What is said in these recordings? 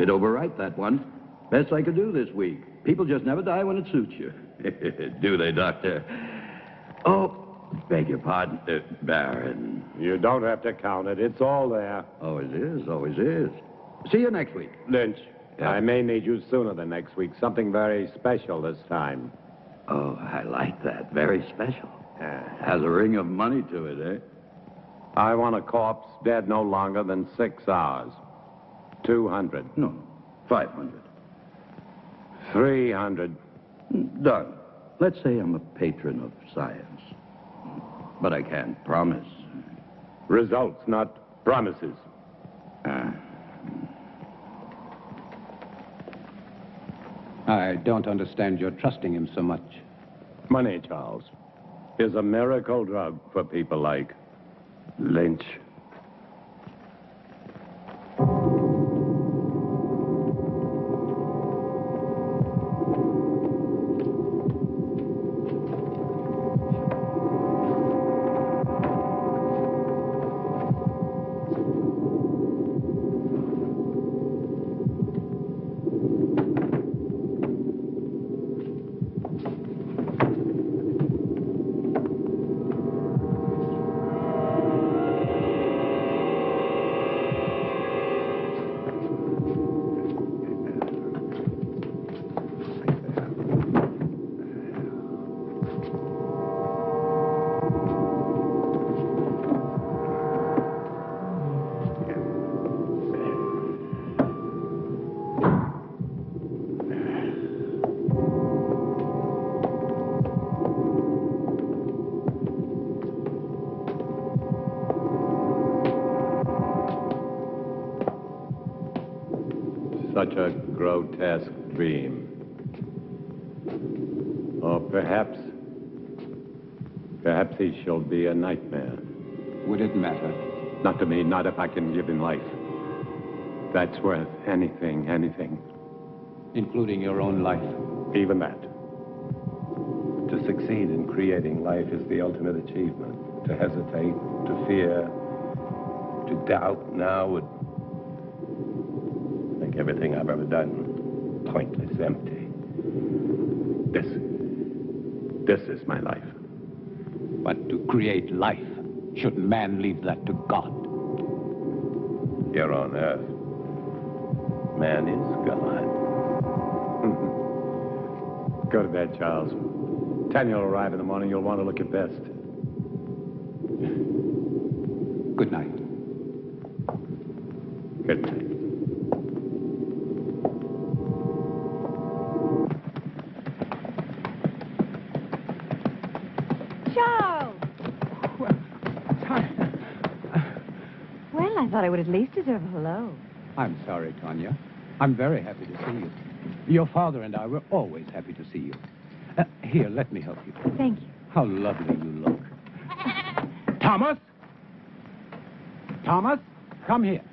Bit overripe, that one. Best I could do this week. People just never die when it suits you. Do they, Doctor? Oh, beg your pardon, Baron. You don't have to count it. It's all there. Always is, always is. See you next week. Lynch, Yeah. I may need you sooner than next week. Something very special this time. Oh, I like that. Very special. Has a ring of money to it, eh? I want a corpse dead no longer than 6 hours. 200. No, 500. 300. Done. Let's say I'm a patron of science. But I can't promise. Results, not promises. I don't understand your trusting him so much. Money, Charles, is a miracle drug for people like Lynch. Such a grotesque dream. Or perhaps he shall be a nightmare. Would it matter? Not to me, not if I can give him life. That's worth anything. Including your own life? Even that. To succeed in creating life is the ultimate achievement. To hesitate, to fear, to doubt now would make everything I've ever done pointless, empty. This is my life. But to create life, shouldn't man leave that to God? Here on Earth, man is God. Go to bed, Charles. 10 you'll arrive in the morning. You'll want to look your best. Good night. Good night. Charles! Well, I thought I would at least deserve a hello. I'm sorry, Tanya. I'm very happy to see you. Your father and I were always happy to see you. Here, let me help you. Thank you. How lovely you look. Thomas? Thomas, come here.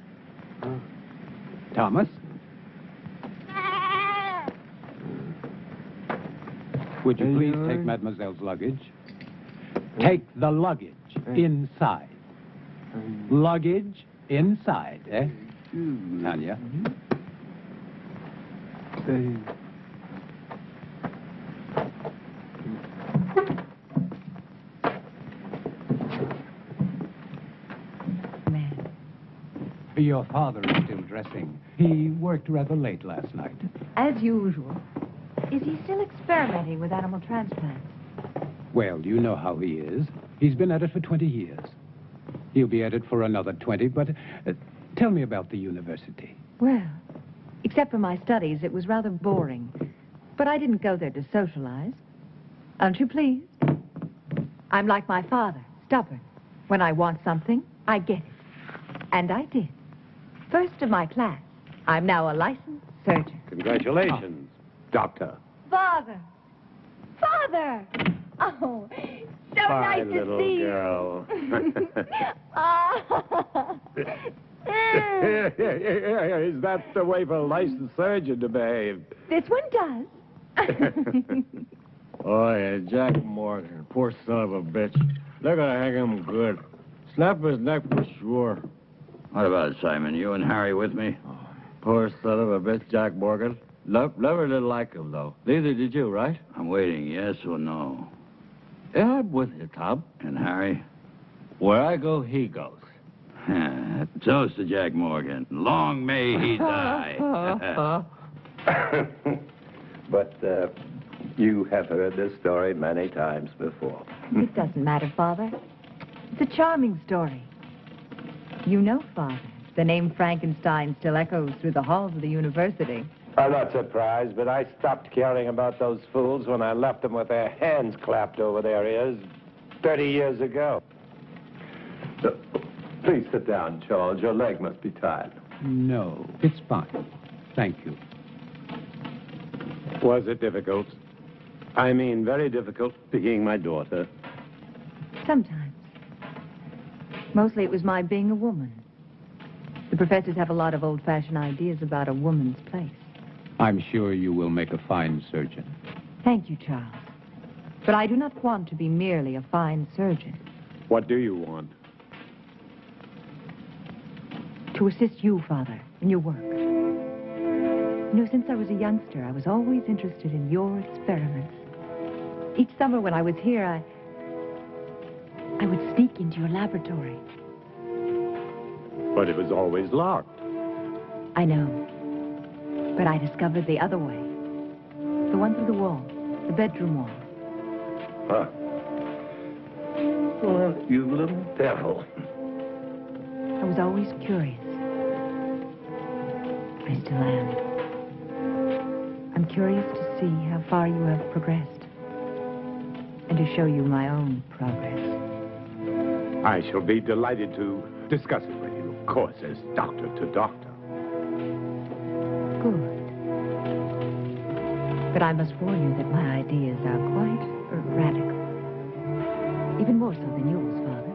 Thomas? Would you please take Mademoiselle's luggage? Take the luggage inside. Luggage inside, eh? Tanya? Your father is still dressing. He worked rather late last night. As usual. Is he still experimenting with animal transplants? Well, you know how he is. He's been at it for 20 years. He'll be at it for another 20, but tell me about the university. Well, except for my studies, it was rather boring. But I didn't go there to socialize. Aren't you pleased? I'm like my father, stubborn. When I want something, I get it. And I did. First of my class. I'm now a licensed surgeon. Congratulations, Doctor. Father! Father! Oh, so Bye, nice to little see girl. you. Is that the way for a licensed surgeon to behave? This one does. Oh, yeah, Jack Morgan. Poor son of a bitch. They're gonna hang him good. Snap his neck for sure. What about it, Simon? You and Harry with me? Poor son of a bitch, Jack Morgan. Never did like him, though. Neither did you, right? I'm waiting, yes or no? Yeah, I'm with you, Tom. And Harry? Where I go, he goes. Toast to Jack Morgan. Long may he die. But you have heard this story many times before. It doesn't matter, Father. It's a charming story. You know, Father, the name Frankenstein still echoes through the halls of the university. I'm not surprised, but I stopped caring about those fools when I left them with their hands clapped over their ears 30 years ago. So, please sit down, Charles. Your leg must be tired. No, it's fine. Thank you. Was it difficult? I mean, very difficult being my daughter. Sometimes. Mostly it was my being a woman. The professors have a lot of old-fashioned ideas about a woman's place. I'm sure you will make a fine surgeon. Thank you, Charles. But I do not want to be merely a fine surgeon. What do you want? To assist you, Father, in your work. You know, since I was a youngster, I was always interested in your experiments. Each summer when I was here, I would sneak into your laboratory. But it was always locked. I know. But I discovered the other way. The one through the wall. The bedroom wall. Huh. Well, you little devil. I was always curious. I still am. I'm curious to see how far you have progressed. And to show you my own progress. I shall be delighted to discuss it with you, of course, as doctor to doctor. Good. But I must warn you that my ideas are quite radical. Even more so than yours, Father.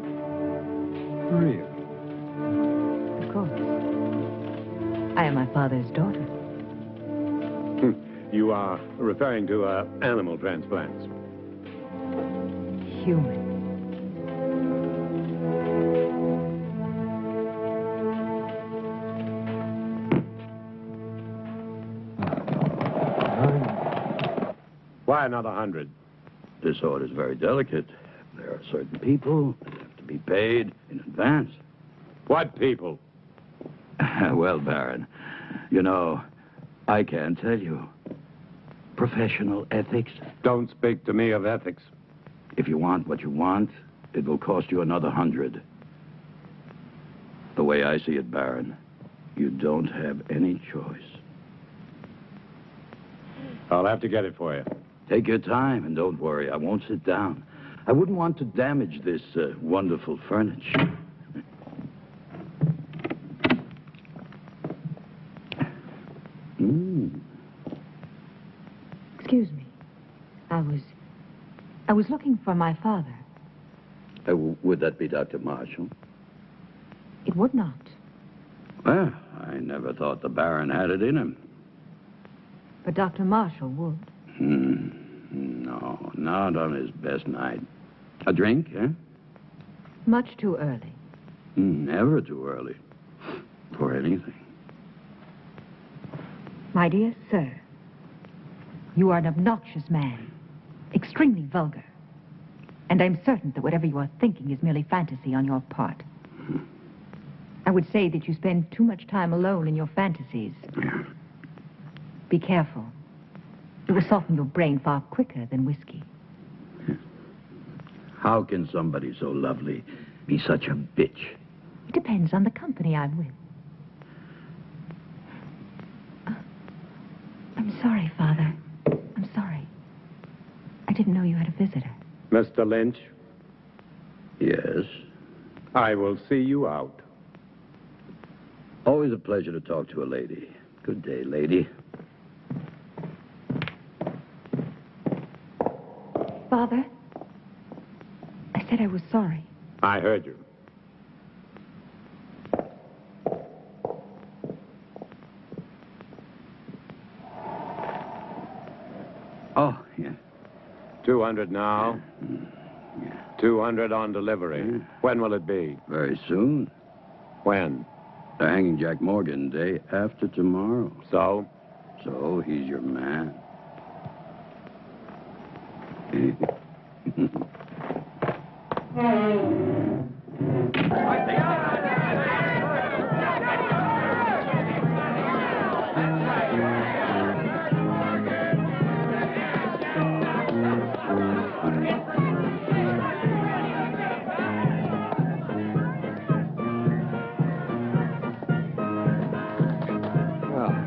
Really? Of course. I am my father's daughter. You are referring to animal transplants. Human. Why another 100? This order is very delicate. There are certain people that have to be paid in advance. What people? Well, Baron, you know, I can't tell you. Professional ethics. Don't speak to me of ethics. If you want what you want, it will cost you another 100. The way I see it, Baron, you don't have any choice. I'll have to get it for you. Take your time and don't worry. I won't sit down. I wouldn't want to damage this wonderful furniture. Excuse me. I was looking for my father. Would that be Dr. Marshall? It would not. Well, I never thought the Baron had it in him. But Dr. Marshall would. No, not on his best night. A drink, eh? Much too early. Never too early. For anything. My dear sir, you are an obnoxious man. Extremely vulgar. And I'm certain that whatever you are thinking is merely fantasy on your part. I would say that you spend too much time alone in your fantasies. Yeah. Be careful. It will soften your brain far quicker than whiskey. How can somebody so lovely be such a bitch? It depends on the company I'm with. I'm sorry, Father. I'm sorry. I didn't know you had a visitor. Mr. Lynch, Yes. I will see you out. Always a pleasure to talk to a lady. Good day, lady. Father, I said I was sorry. I heard you. Oh, yeah. 200 now. 200 on delivery. When will it be? Very soon. When? They're hanging Jack Morgan day after tomorrow. So? So he's your man.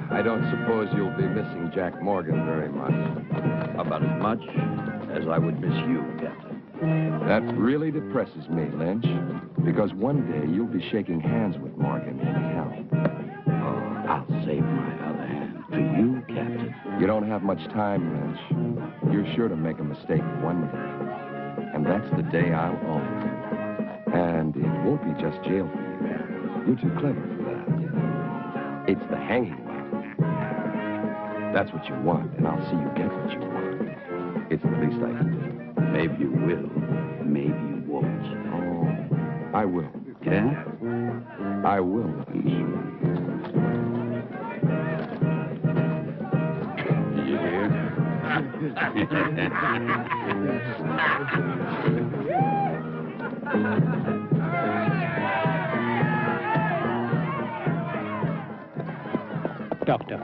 I don't suppose you'll be missing Jack Morgan very much. About as much as I would miss you, Captain. That really depresses me, Lynch, because one day you'll be shaking hands with Morgan in hell. Oh, I'll save my other hand for you, Captain. You don't have much time, Lynch. You're sure to make a mistake one day. And that's the day I'll own. And it won't be just jail for you. You're too clever for that. It's the hanging. That's what you want, and I'll see you get what you want. It's the least I can do. Maybe you will, maybe you won't. Oh, I will. Yeah? I will. Did you hear? Doctor.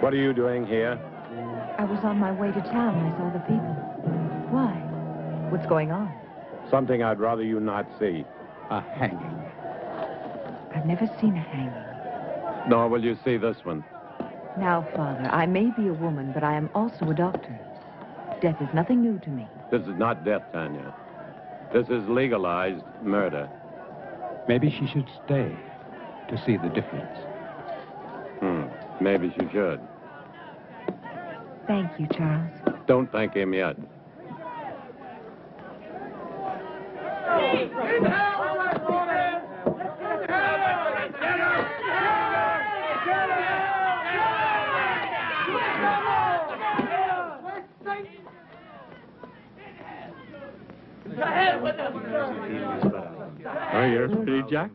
What are you doing here? I was on my way to town and I saw the people. Why? What's going on? Something I'd rather you not see. A hanging. I've never seen a hanging. Nor will you see this one. Now, Father, I may be a woman, but I am also a doctor. Death is nothing new to me. This is not death, Tanya. This is legalized murder. Maybe she should stay to see the difference. Maybe she should. Thank you, Charles. Don't thank him yet. Oh, you're pretty, Jack?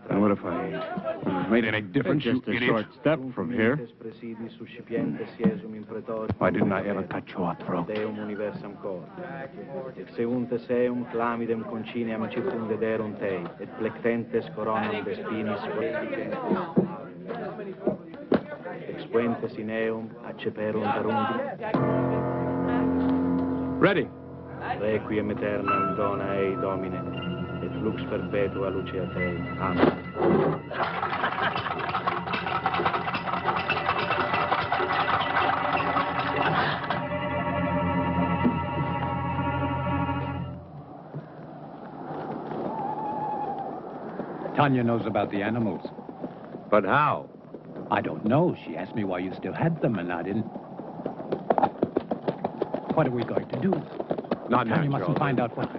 And what if I made any difference, Just you a idiot? short step from here. Why didn't I ever cut your throat? Seunte seum clamidem conciniam circumdederum tei, et plectentes coronam vespinis expuentes in eum acceperum darundi. Ready. Requiem aeternam dona ei, Domine, et lux perpetua lucea Tei. Amen. Tanya knows about the animals. But how? I don't know. She asked me why you still had them, and I didn't. What are we going to do? Not Tanya now, mustn't Charles. find out what.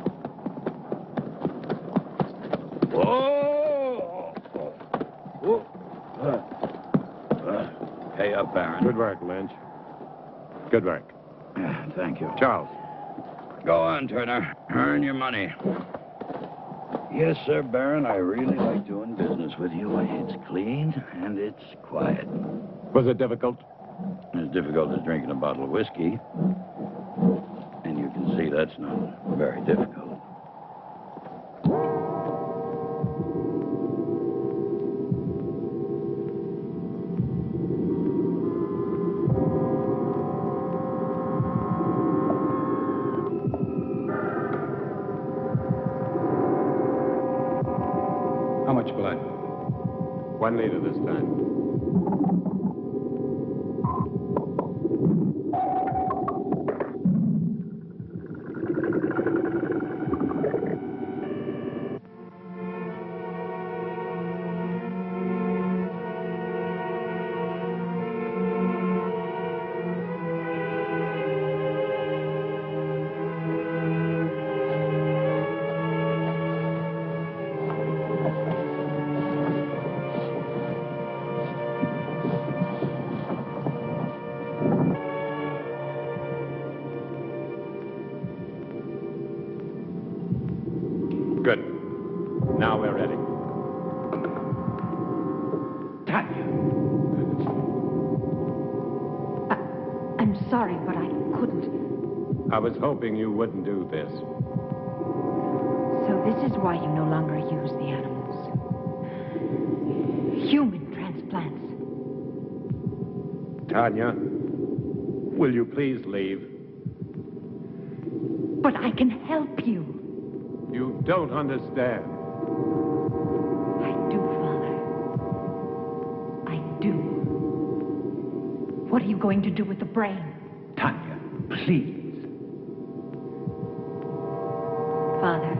Pay up, Baron. Good work, Lynch. Good work. Thank you. Charles. Go on, Turner. Earn your money. Yes, sir, Baron. I really like doing business with you. It's clean and it's quiet. Was it difficult? As difficult as drinking a bottle of whiskey. And you can see that's not very difficult. How much blood? 1 liter this time. Good. Now we're ready. Tanya. I'm sorry, but I couldn't. I was hoping you wouldn't do this. So this is why you no longer use the animals. Human transplants. Tanya, will you please leave? But I can help you. You don't understand. I do, Father. I do. What are you going to do with the brain? Tanya, please. Father,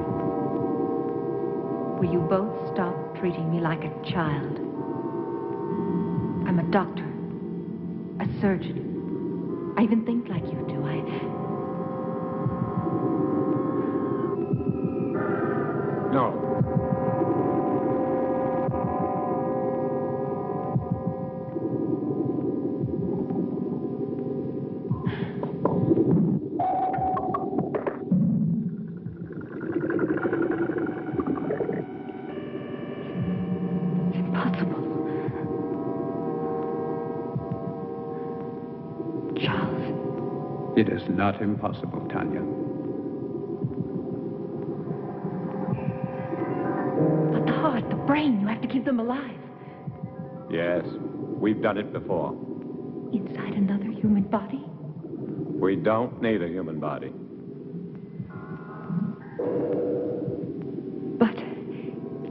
will you both stop treating me like a child? I'm a doctor, a surgeon. I even think like you do. No. Impossible. Charles. It is not impossible, Tanya. But the heart, the brain, you have to keep them alive. Yes, we've done it before. Inside another human body? We don't need a human body. But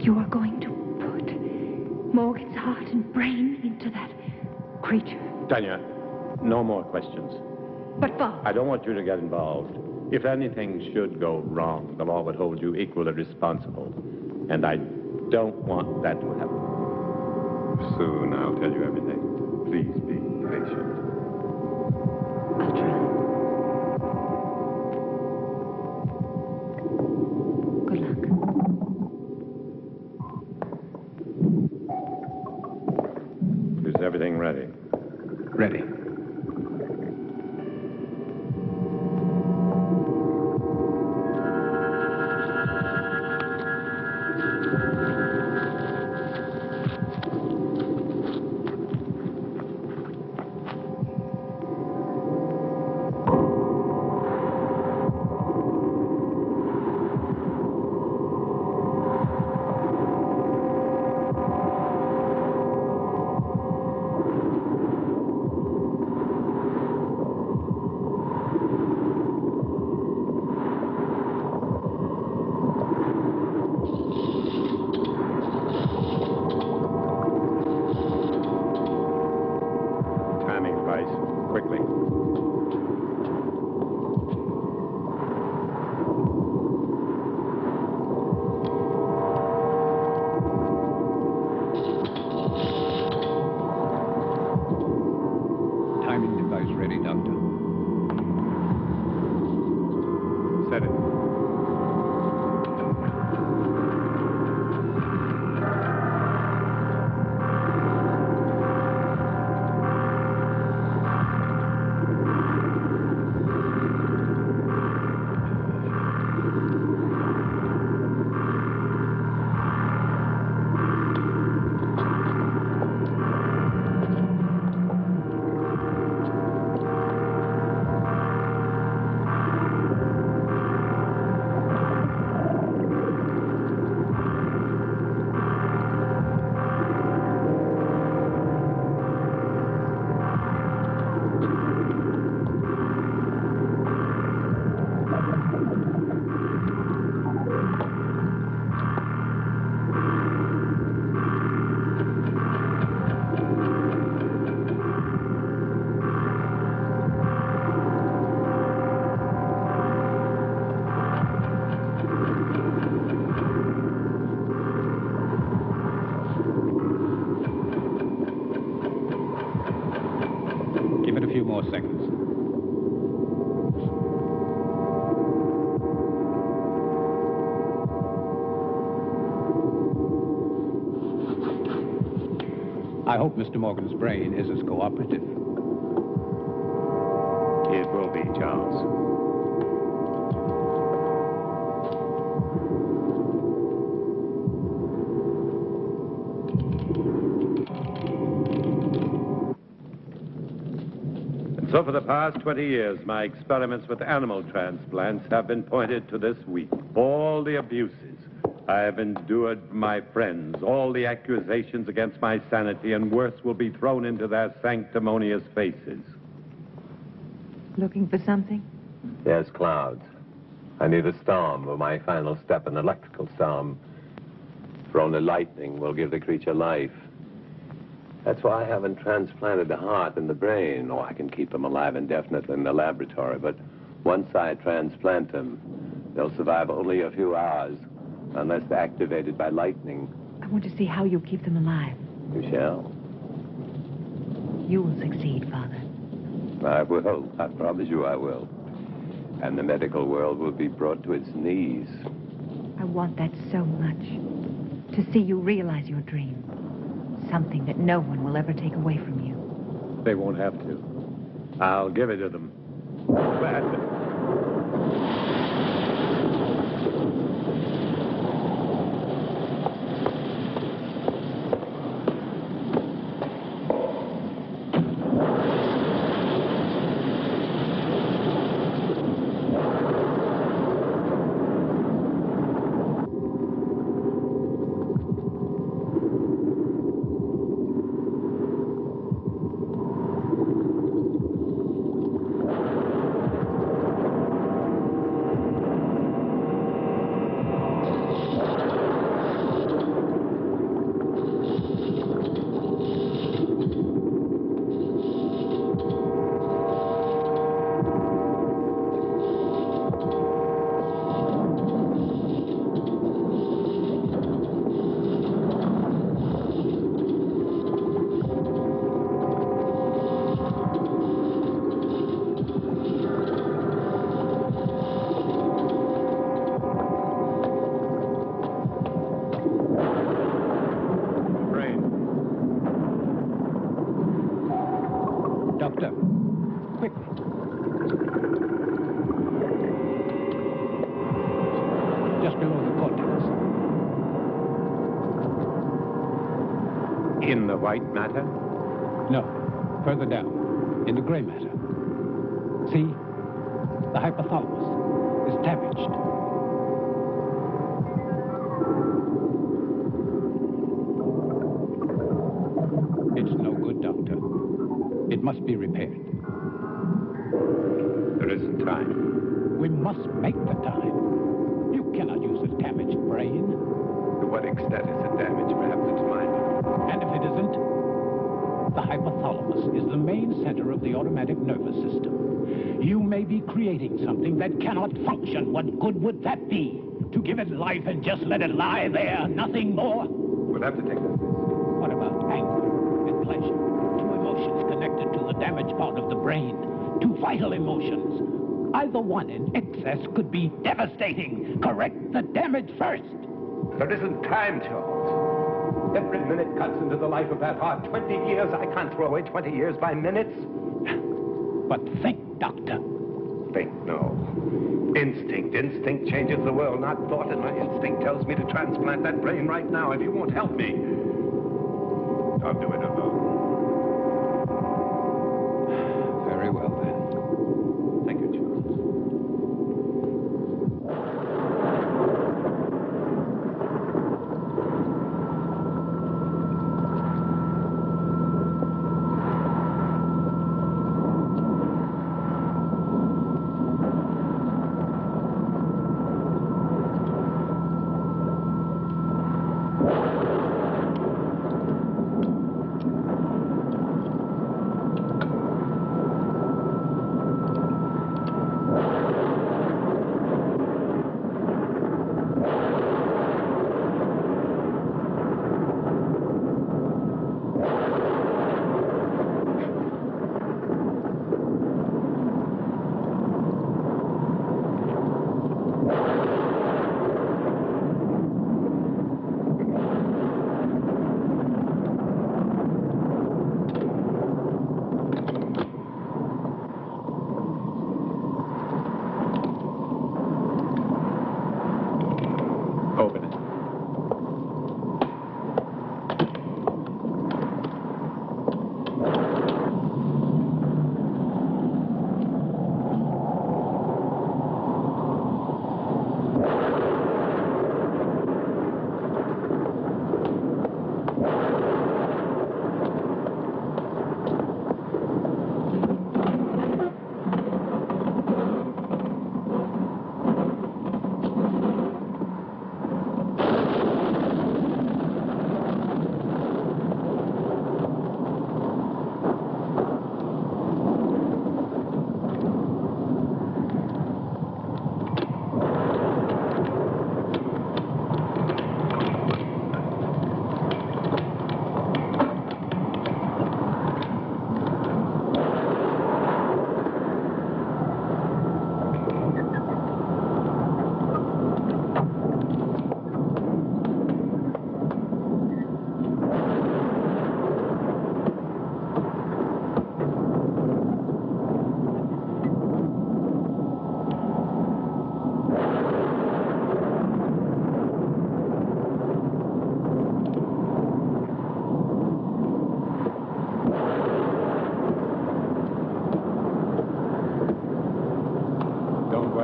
you are going to put Morgan's heart and brain into that creature. Tanya, no more questions. But Father... I don't want you to get involved. If anything should go wrong, the law would hold you equally responsible. And I don't want that to happen. Soon I'll tell you everything. Please be patient. I'll try. Good luck. Is everything ready? Ready. Quickly. Timing device ready, Doctor. Set it. Give it a few more seconds. I hope Mr. Morgan's brain is as cooperative. It will be, Charles. So for the past 20 years, my experiments with animal transplants have been pointed to this week. All the abuses I have endured from my friends, all the accusations against my sanity, and worse, will be thrown into their sanctimonious faces. Looking for something? Yes, clouds. I need a storm for my final step, an electrical storm. For only lightning will give the creature life. That's why I haven't transplanted the heart and the brain. Oh, I can keep them alive indefinitely in the laboratory, but once I transplant them, they'll survive only a few hours, unless they're activated by lightning. I want to see how you keep them alive. You shall. You will succeed, Father. I will. I promise you I will. And the medical world will be brought to its knees. I want that so much. To see you realize your dream. Something that no one will ever take away from you. They won't have to. I'll give it to them. Gladly. Doctor, quickly. Just below the cortex. In the white matter? No, further down, in the gray matter. See? The hypothalamus is damaged. It's no good, Doctor. It must be repaired. There isn't time. We must make the time. You cannot use a damaged brain. To what extent is it damaged? Perhaps it's minor. And if it isn't, the hypothalamus is the main center of the automatic nervous system. You may be creating something that cannot function. What good would that be? To give it life and just let it lie there, nothing more? We'll have to take this. What about anger and pleasure? Two emotions connected to the damaged part of the brain. Two vital emotions. Either one in excess could be devastating. Correct the damage first. There isn't time, Charles. Every minute cuts into the life of that heart. 20 years. I can't throw away 20 years by minutes. But think, Doctor. Think, no. Instinct. Instinct changes the world, not thought. And my instinct tells me to transplant that brain right now. If you won't help me, I'll do it alone. Very well, then. Thank you, Charles.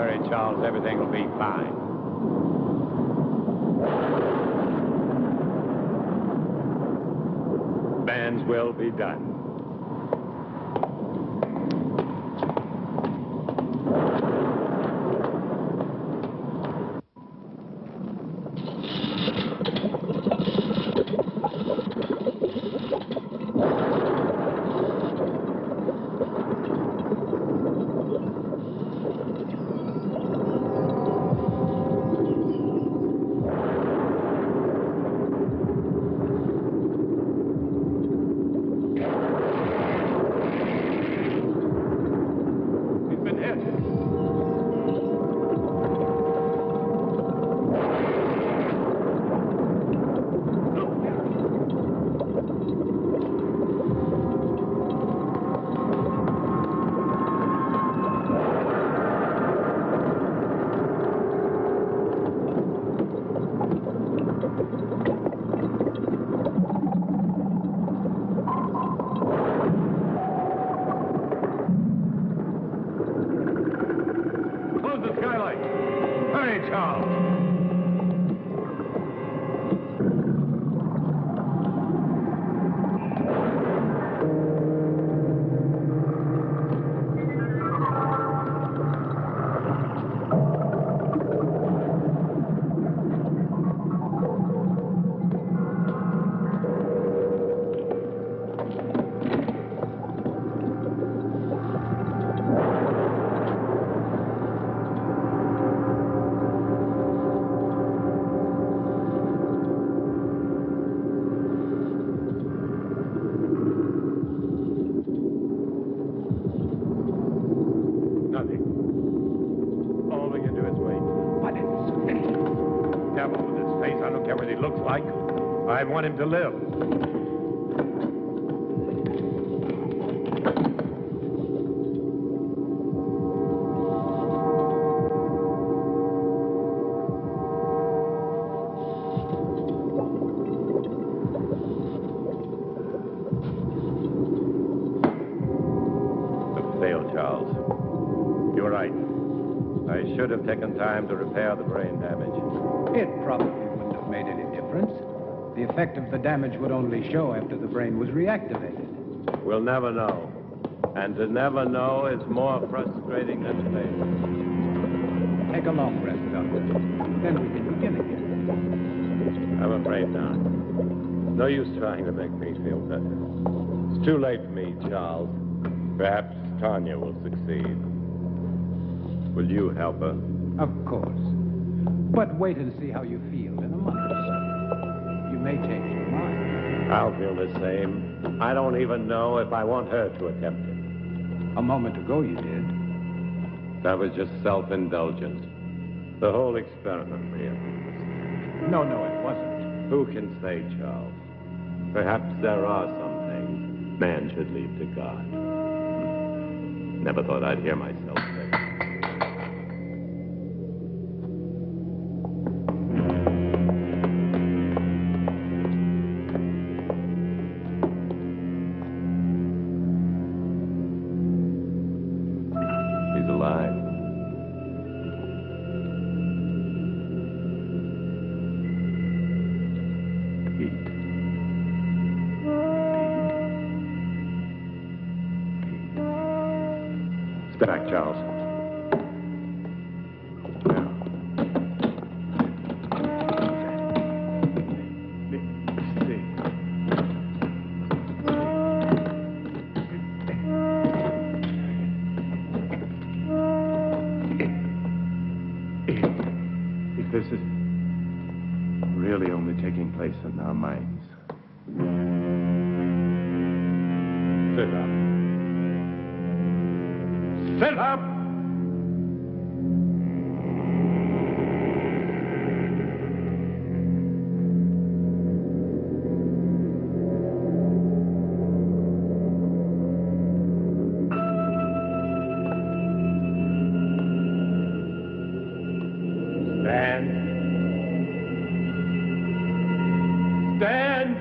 worry, Charles. Everything will be fine. Man's will be done. I want him to live. Look, failed, Charles. You're right. I should have taken time to repair the brain damage. It probably wouldn't have made any difference. The effect of the damage would only show after the brain was reactivated. We'll never know. And to never know is more frustrating than failure. Take a long rest, Doctor. Then we can begin again. I'm afraid not. No use trying to make me feel better. It's too late for me, Charles. Perhaps Tanya will succeed. Will you help her? Of course. But wait and see how you feel in a month or so. You may change your mind. I'll feel the same. I don't even know if I want her to attempt it. A moment ago you did. That was just self-indulgent. The whole experiment, really. No, it wasn't. Who can say, Charles? Perhaps there are some things man should leave to God. Never thought I'd hear myself say it. Back, Charles. If this is really only taking place in our minds. Sit up. Sit up! Stand. Stand!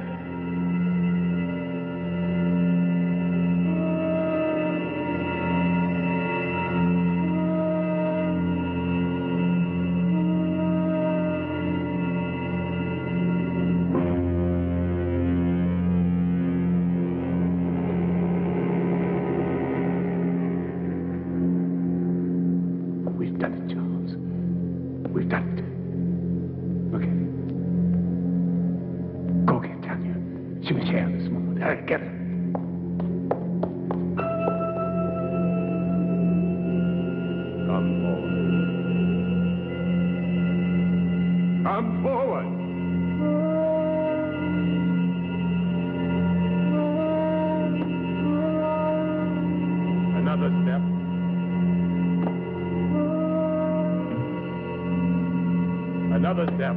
Another step.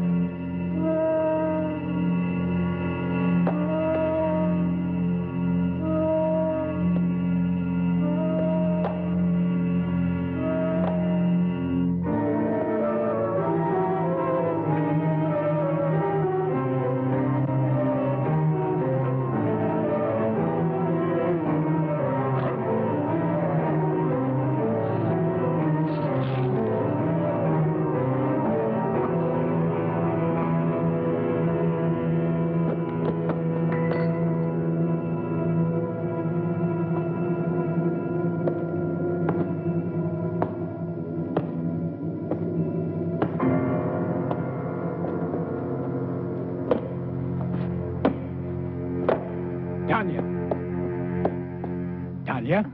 Tanya?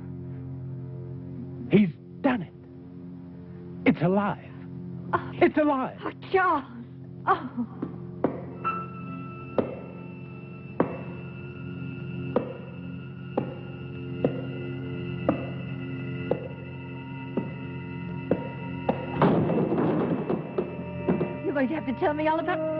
He's done it. It's alive. Oh, it's alive. Oh, Charles. Oh. You're going to have to tell me all about...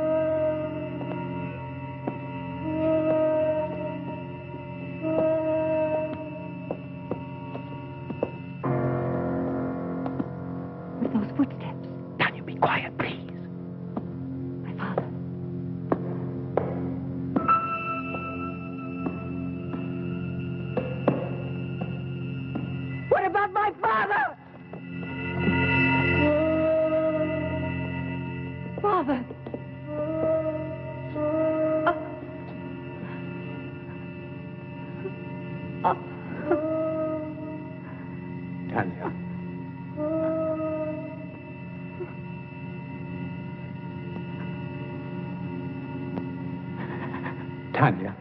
Tanya.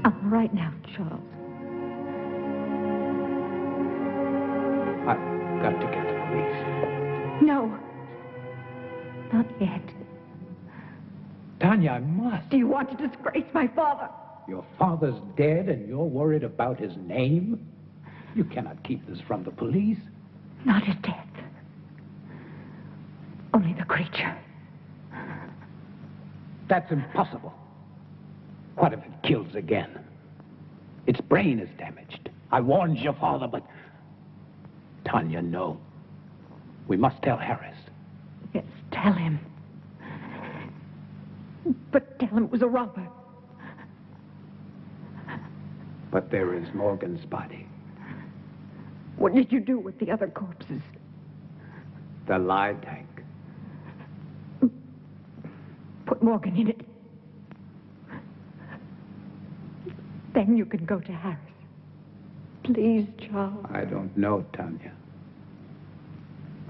I'm all right now, Charles. I've got to get the police. No. Not yet. Tanya, I must. Do you want to disgrace my father? Your father's dead and you're worried about his name? You cannot keep this from the police. Not his death. Only the creature. That's impossible. What if it kills again? Its brain is damaged. I warned your father, but... Tanya, no. We must tell Harris. Yes, tell him. But tell him it was a robber. But there is Morgan's body. What did you do with the other corpses? The lie tank. Put Morgan in it. Then you can go to Harris. Please, Charles. I don't know, Tanya.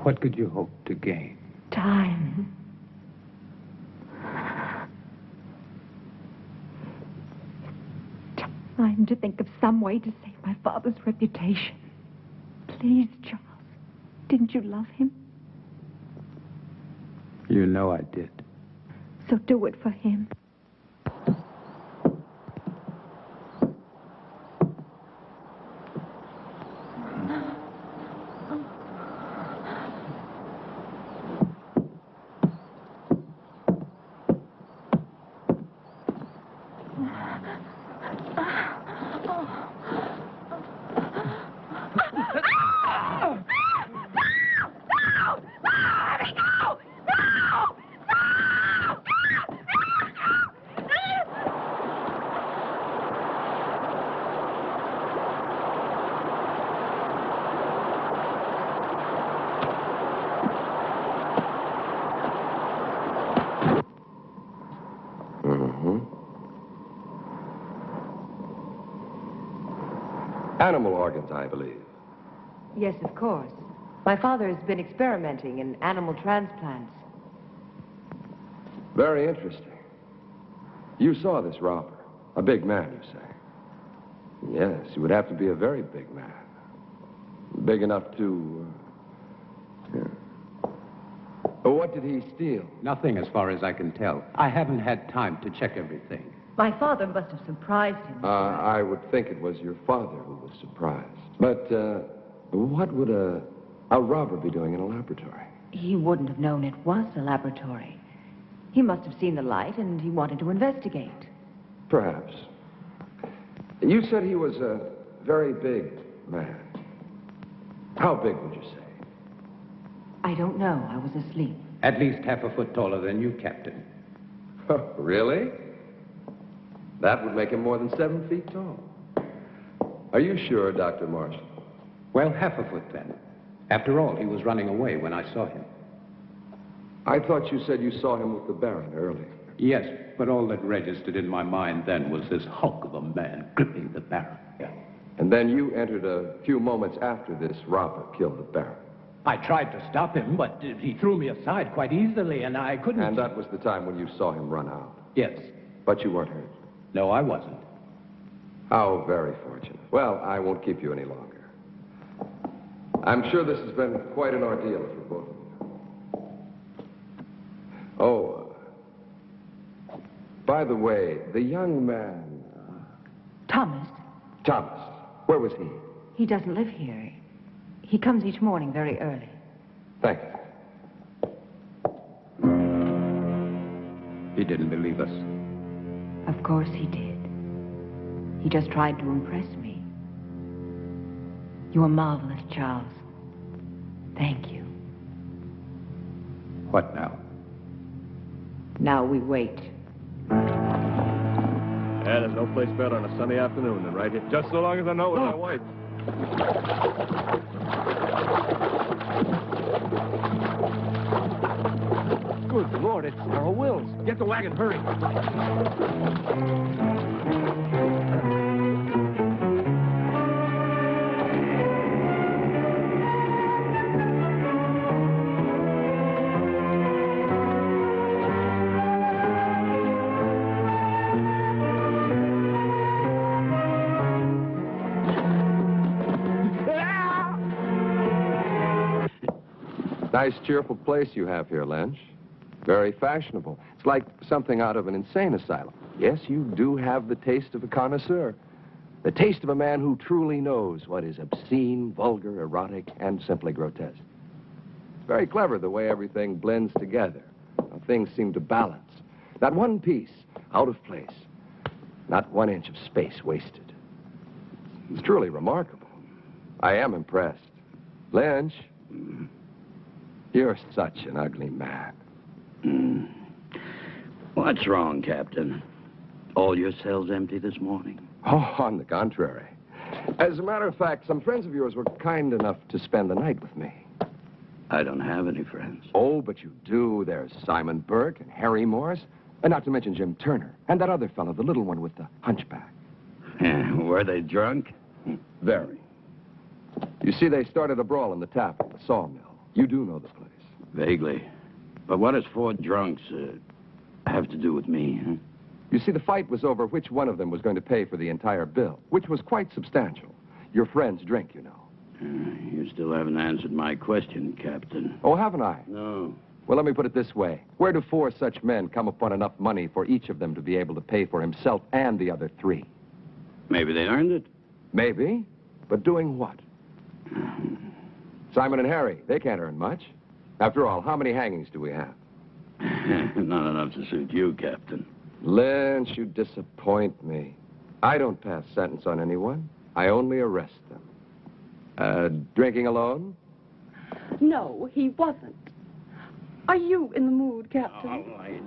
What could you hope to gain? Time. Time to think of some way to save my father's reputation. Please, Charles. Didn't you love him? You know I did. So do it for him. Animal organs, I believe. Yes, of course. My father has been experimenting in animal transplants. Very interesting. You saw this robber. A big man, you say? Yes, he would have to be a very big man. Big enough to... What did he steal? Nothing as far as I can tell. I haven't had time to check everything. My father must have surprised him. I would think it was your father who was surprised. But what would a How'd Robert be doing in a laboratory? He wouldn't have known it was a laboratory. He must have seen the light and he wanted to investigate. Perhaps. You said he was a very big man. How big would you say? I don't know. I was asleep. At least half a foot taller than you, Captain. Really? That would make him more than 7 feet tall. Are you sure, Dr. Marshall? Well, half a foot then. After all, he was running away when I saw him. I thought you said you saw him with the Baron earlier. Yes, but all that registered in my mind then was this hulk of a man gripping the Baron. Yeah. And then you entered a few moments after this Robert killed the Baron. I tried to stop him, but he threw me aside quite easily, and I couldn't... And that was the time when you saw him run out? Yes. But you weren't hurt? No, I wasn't. How very fortunate. Well, I won't keep you any longer. I'm sure this has been quite an ordeal for both of you. Oh, by the way, the young man... Thomas. Thomas. Where was he? He doesn't live here. He comes each morning very early. Thank you. He didn't believe us. Of course he did. He just tried to impress me. You are marvelous, Charles. Thank you. What now? Now we wait. Yeah, there's no place better on a sunny afternoon than right here. Just so long as I know it's my wife. Good Lord, it's Mel Welles. Get the wagon, hurry. Nice, cheerful place you have here, Lynch. Very fashionable. It's like something out of an insane asylum. Yes, you do have the taste of a connoisseur. The taste of a man who truly knows what is obscene, vulgar, erotic, and simply grotesque. It's very clever the way everything blends together. How things seem to balance. Not one piece out of place. Not 1 inch of space wasted. It's truly remarkable. I am impressed. Lynch, you're such an ugly man. What's wrong, Captain? All your cells empty this morning? Oh, on the contrary. As a matter of fact, some friends of yours were kind enough to spend the night with me. I don't have any friends. Oh, but you do. There's Simon Burke and Harry Morris, and not to mention Jim Turner, and that other fellow, the little one with the hunchback. Were they drunk? Very. You see, they started a brawl in the tap at the sawmill. You do know the place. Vaguely. But what does 4 drunks have to do with me, huh? You see, the fight was over which one of them was going to pay for the entire bill, which was quite substantial. Your friend's drink, you know. You still haven't answered my question, Captain. Oh, haven't I? No. Well, let me put it this way. Where do 4 such men come upon enough money for each of them to be able to pay for himself and the other 3? Maybe they earned it. Maybe. But doing what? Simon and Harry, they can't earn much. After all, how many hangings do we have? Not enough to suit you, Captain. Lynch, you disappoint me. I don't pass sentence on anyone. I only arrest them. Drinking alone? No, he wasn't. Are you in the mood, Captain?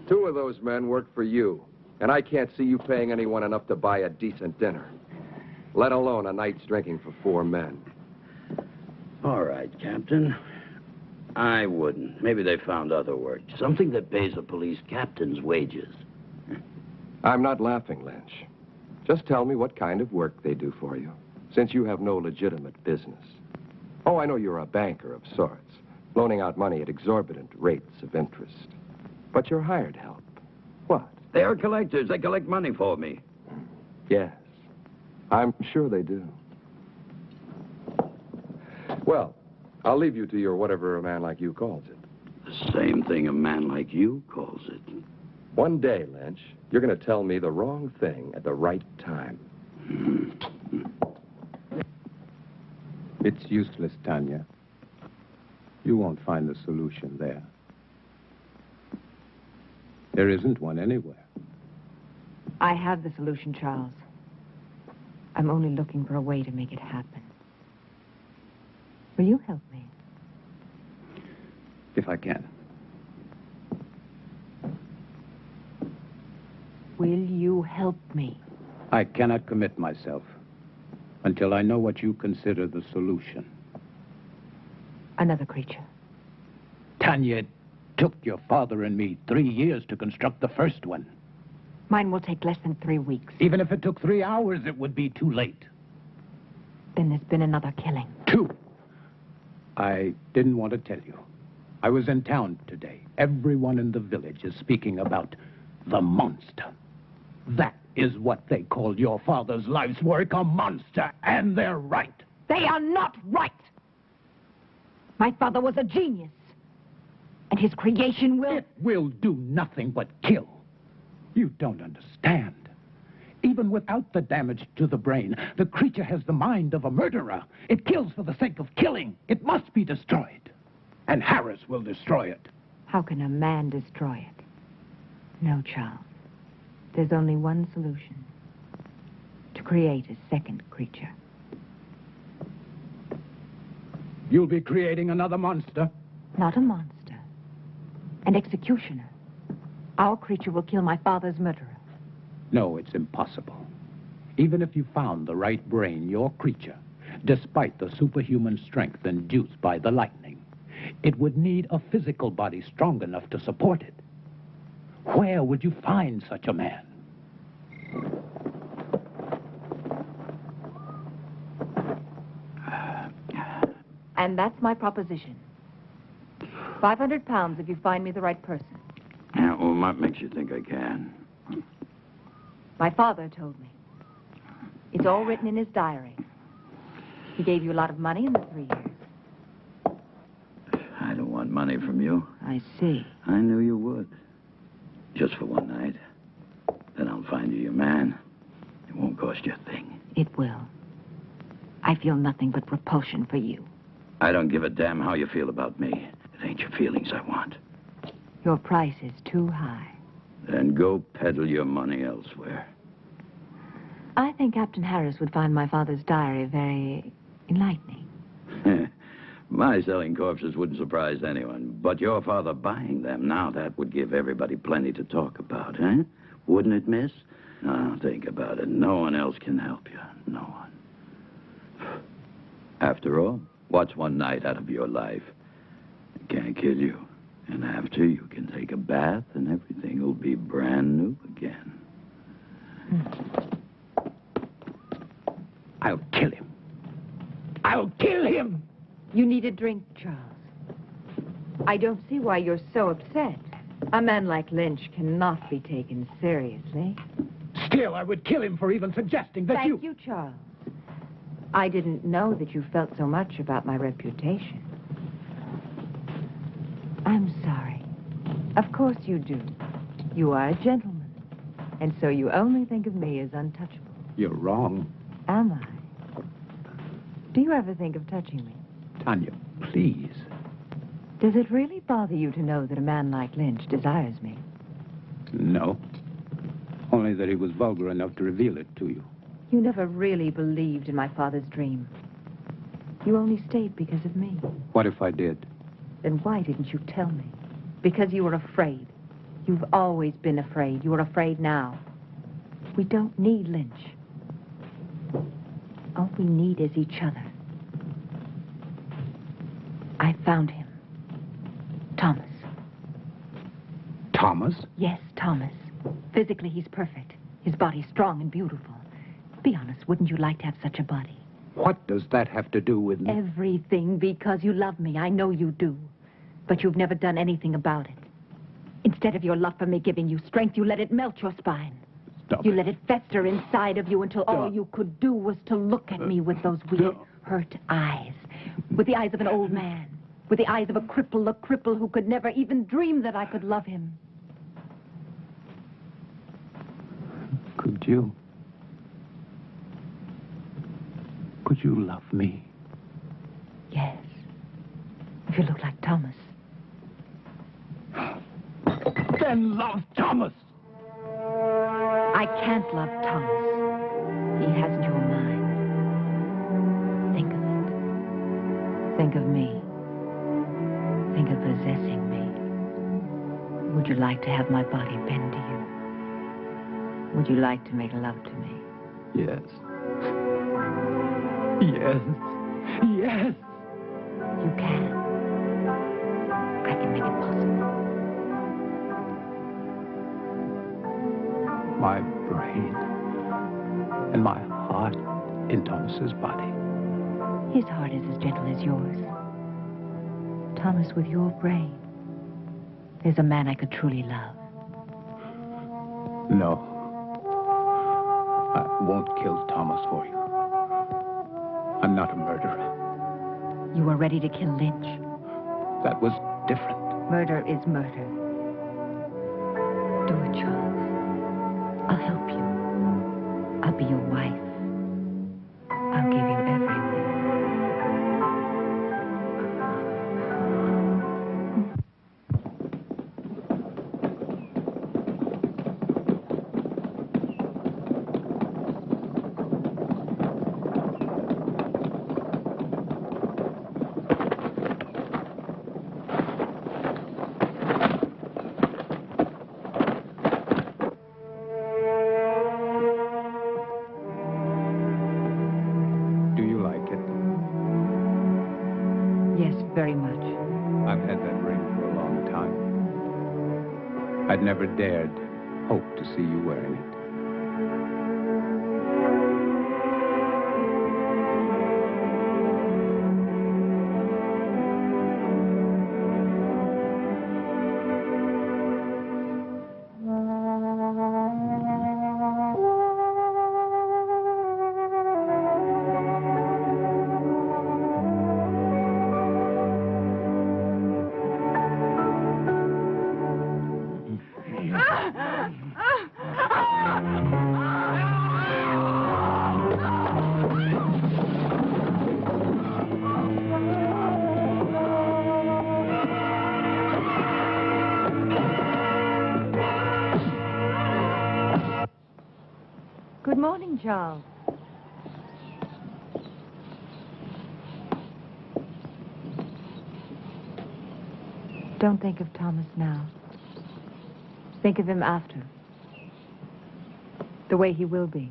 2 of those men work for you, and I can't see you paying anyone enough to buy a decent dinner, let alone a night's drinking for 4 men. All right, Captain. I wouldn't. Maybe they found other work. Something that pays a police captain's wages. I'm not laughing, Lynch. Just tell me what kind of work they do for you, since you have no legitimate business. Oh, I know you're a banker of sorts, loaning out money at exorbitant rates of interest. But you're hired help. What? They are collectors. They collect money for me. Yes, I'm sure they do. Well, I'll leave you to your whatever a man like you calls it. The same thing a man like you calls it. One day, Lynch, you're going to tell me the wrong thing at the right time. It's useless, Tanya. You won't find the solution there. There isn't one anywhere. I have the solution, Charles. I'm only looking for a way to make it happen. Will you help me? If I can. Will you help me? I cannot commit myself until I know what you consider the solution. Another creature. Tanya, it took your father and me 3 years to construct the first one. Mine will take less than 3 weeks. Even if it took 3 hours, it would be too late. Then there's been another killing. 2. I didn't want to tell you. I was in town today. Everyone in the village is speaking about the monster. That is what they called your father's life's work, a monster, and they're right. They are not right! My father was a genius. And his creation will... It will do nothing but kill. You don't understand. Even without the damage to the brain, the creature has the mind of a murderer. It kills for the sake of killing. It must be destroyed. And Harris will destroy it. How can a man destroy it? No, Charles. There's only one solution. To create a second creature. You'll be creating another monster? Not a monster. An executioner. Our creature will kill my father's murderer. No, it's impossible. Even if you found the right brain, your creature, despite the superhuman strength induced by the lightning, it would need a physical body strong enough to support it. Where would you find such a man? And that's my proposition. 500 pounds if you find me the right person. Yeah, well, what makes you think I can? My father told me. It's all written in his diary. He gave you a lot of money in the 3 years. I don't want money from you. I see. I knew you would. Just for one night. Then I'll find you your man. It won't cost you a thing. It will. I feel nothing but repulsion for you. I don't give a damn how you feel about me. It ain't your feelings I want. Your price is too high. Then go peddle your money elsewhere. I think Captain Harris would find my father's diary very enlightening. My selling corpses wouldn't surprise anyone. But your father buying them, now that would give everybody plenty to talk about, eh? Wouldn't it, miss? Now, think about it. No one else can help you. No one. After all, what's one night out of your life? It can't kill you. And after, you can take a bath and everything will be brand new again. I'll kill him. I'll kill him! You need a drink, Charles. I don't see why you're so upset. A man like Lynch cannot be taken seriously. Still, I would kill him for even suggesting that Thank you, Charles. I didn't know that you felt so much about my reputation. I'm sorry. Of course you do. You are a gentleman. And so you only think of me as untouchable. You're wrong. Am I? Do you ever think of touching me? Tanya, please. Does it really bother you to know that a man like Lynch desires me? No. Only that he was vulgar enough to reveal it to you. You never really believed in my father's dream. You only stayed because of me. What if I did? Then why didn't you tell me? Because you were afraid. You've always been afraid. You are afraid now. We don't need Lynch. All we need is each other. I found him. Thomas. Thomas? Yes, Thomas. Physically, he's perfect. His body's strong and beautiful. Be honest, wouldn't you like to have such a body? What does that have to do with me? Everything, because you love me. I know you do. But you've never done anything about it. Instead of your love for me giving you strength, you let it melt your spine. Stop You it. let it fester inside of you until all you could do was to look at me with those weird, hurt eyes. With the eyes of an old man. With the eyes of a cripple who could never even dream that I could love him. Could you? Could you love me? If you look like Thomas. Then love Thomas! I can't love Thomas. He hasn't your mind. Think of it. Think of me. Think of possessing me. Would you like to have my body bend to you? Would you like to make love to me? Yes. Yes. Yes. You can. I can make it possible. My brain and my heart in Thomas's body. His heart is as gentle as yours. Thomas, with your brain, is a man I could truly love. No. I won't kill Thomas for you. I'm not a murderer. You were ready to kill Lynch. That was different. Murder is murder. Do it, Charles. I'll help you. I'll be your wife. I'll give you everything. Very much. I've had that ring for a long time. I'd never dared hope to see you wearing it. Good morning, Charles. Don't think of Thomas now. Think of him after. The way he will be.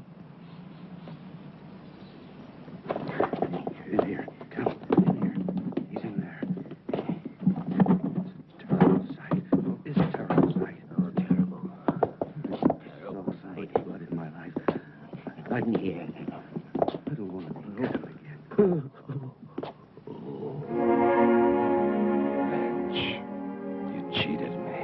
In here. Come. In here. He's in there. It's a terrible sight. It's a terrible sight. Oh, terrible. Terrible sight. Blood in my life. Blood in the air. Little woman. Come again. Lynch. You cheated me.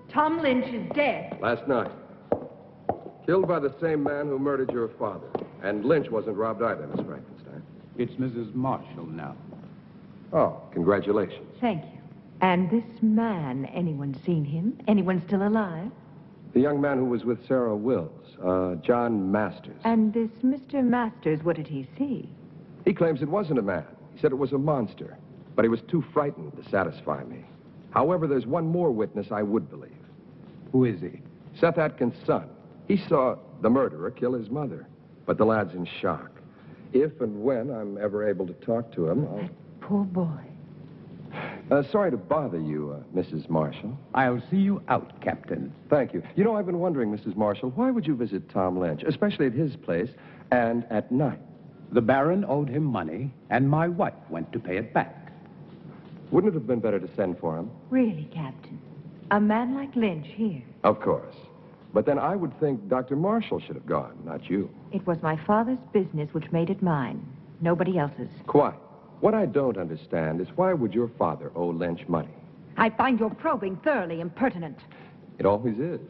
Tom Lynch is dead. Last night. Killed by the same man who murdered your father. And Lynch wasn't robbed either, Miss Frankenstein. It's Mrs. Marshall now. Oh, congratulations. Thank you. And this man, anyone seen him? Anyone still alive? The young man who was with Sarah Wills, John Masters. And this Mr. Masters, what did he see? He claims it wasn't a man. He said it was a monster. But he was too frightened to satisfy me. However, there's one more witness I would believe. Who is he? Seth Atkins' son. He saw the murderer kill his mother. But the lad's in shock. If and when I'm ever able to talk to him, I'll... Poor boy. Sorry to bother you, Mrs. Marshall. I'll see you out, Captain. Thank you. You know, I've been wondering, Mrs. Marshall, why would you visit Tom Lynch, especially at his place, and at night? The Baron owed him money, and my wife went to pay it back. Wouldn't it have been better to send for him? Really, Captain? A man like Lynch here? Of course. But then I would think Dr. Marshall should have gone, not you. It was my father's business which made it mine. Nobody else's. Quite. What I don't understand is why would your father owe Lynch money? I find your probing thoroughly impertinent. It always is.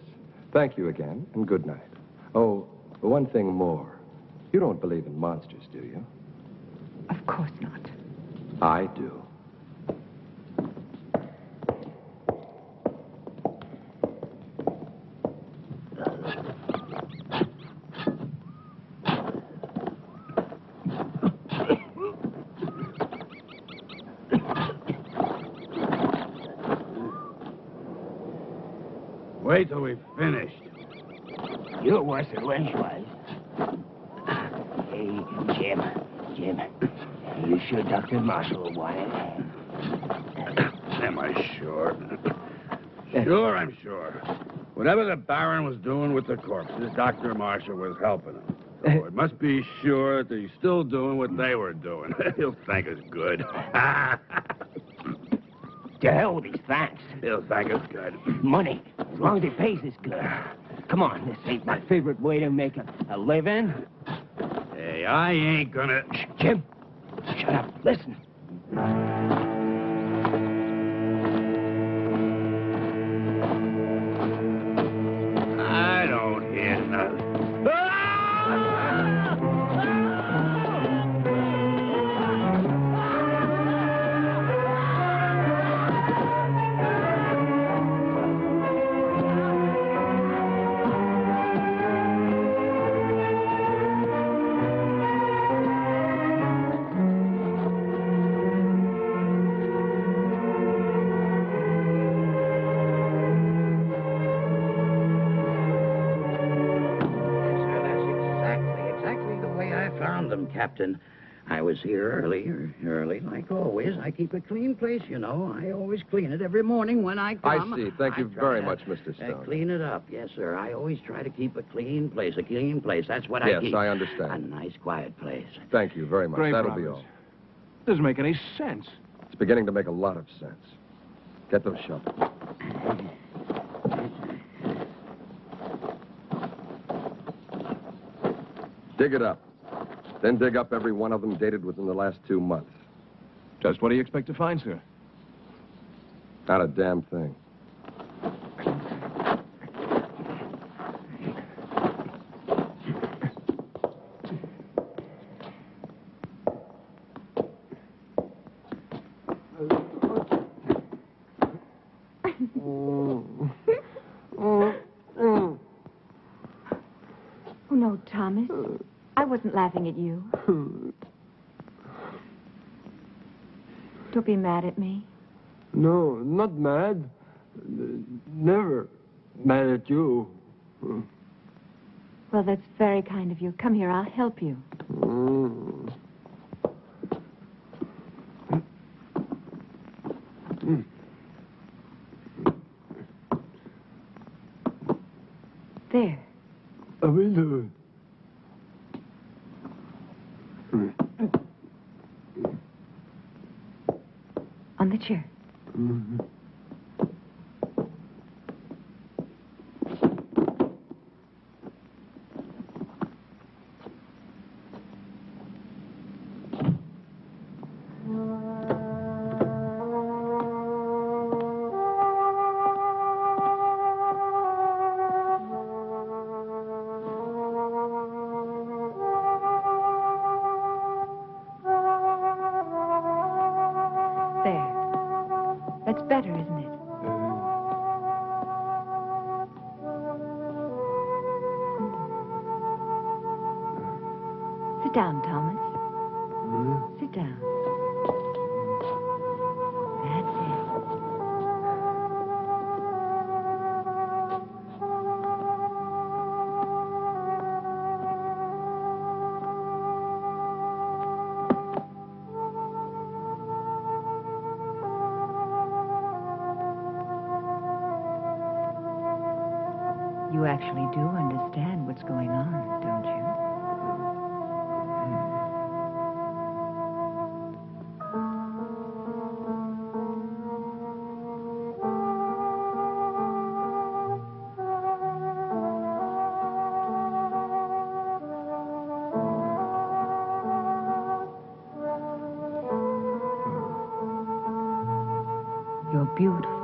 Thank you again, and good night. Oh, one thing more. You don't believe in monsters, do you? Of course not. I do. Wait till we've finished. You're worse than Lynch was. Hey, Jim, you sure Dr. Marshall will want it? Am I sure? Sure, I'm sure. Whatever the Baron was doing with the corpses, Dr. Marshall was helping him. So it must be sure that he's still doing what they were doing. He'll thank us good. To hell with these thanks. He'll thank us good. Money, as long as he pays us good. Come on, this ain't my favorite way to make a living. Hey, I ain't gonna... Shh, Jim, shut up. Listen. I don't hear nothing. Captain, I was here early, like always. I keep a clean place, you know. I always clean it every morning when I come. I see. Thank you very much, Mr. Stone. Clean it up, yes, sir. I always try to keep a clean place, That's what I keep. Yes, I understand. A nice, quiet place. Thank you very much. Great That'll promise. be all. Doesn't make any sense. It's beginning to make a lot of sense. Get those shovels. Dig it up. Then dig up every one of them dated within the last 2 months. Just what do you expect to find, sir? Not a damn thing. Oh, no, Thomas. I wasn't laughing at you. Don't be mad at me. No, not mad. Never mad at you. Well, that's very kind of you. Come here, I'll help you. There. I will do it. On the chair. That's better, isn't it? Sit down, Thomas. Sit down. That's it. actually do understand what's going on, don't you? You're beautiful.